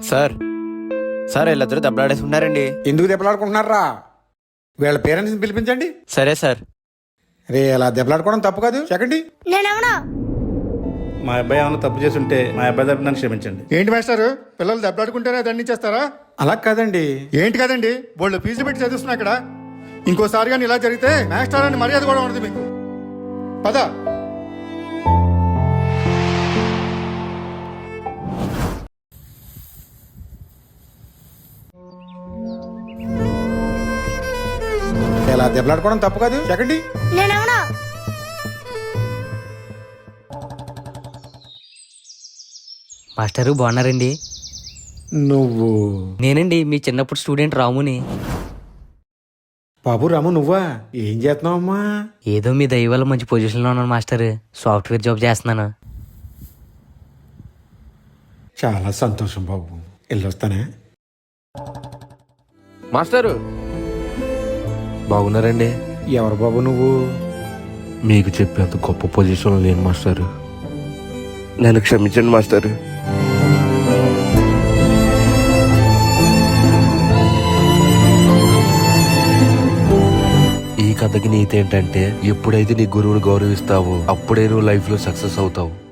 Sir sir వీళ్ళిద్దరూ దెబ్బలాడేసుకున్నారండి. ఎందుకు దెబ్బలాడుకుంటున్నారా? వీళ్ళ పేరెంట్స్ని పిలిపించండి. సరే సార్. రే, అలా దెబ్బలాడుకోవడం తప్పు కాదు. చెప్పండి. నేనెవనా? మా అబ్బాయి ఏమైనా తప్పు చేసి ఉంటే మా అబ్బాయి తరపున నన్ను క్షమించండి. ఏంటి మాస్టారు, పిల్లలు దెబ్బలాడుకుంటేనే దండించేస్తారా? అలా కాదండి. ఏంటి కదండి, వాళ్ళు ఫీజులు పెట్టి చదివిస్తున్నా ఇక్కడ. ఇంకోసారి కానీ ఇలా జరిగితే మాస్టర్ అని మర్యాద కూడా ఉండదు మీకు. పద. ఇలా దెబ్బలాడుకోవడం తప్పు కాదు. చెప్పండి. నేనెవనా? మాస్టరు బాగున్నారండి? నువ్వు? నేనండి, మీ చిన్నప్పుడు స్టూడెంట్ రాముని. బాబు రాము, నువ్వా? ఏం చేస్తున్నావు అమ్మా? ఏదో మీ దయ వల్ల మంచి పొజిషన్లో ఉన్నాను మాస్టర్. సాఫ్ట్వేర్ జాబ్ చేస్తున్నాను. చాలా సంతోషం బాబు. వెళ్ళొస్తానే. మాస్టరు బాగున్నారండి? ఎవరు బాబు నువ్వు? మీకు చెప్పేంత గొప్ప పొజిషన్లో లేను మాస్టారు. నన్ను క్షమించండి మాస్టారు. ఈ కథకి నీతి ఏంటంటే, ఎప్పుడైతే నీ గురువుని గౌరవిస్తావో అప్పుడే నువ్వు లైఫ్లో సక్సెస్ అవుతావు.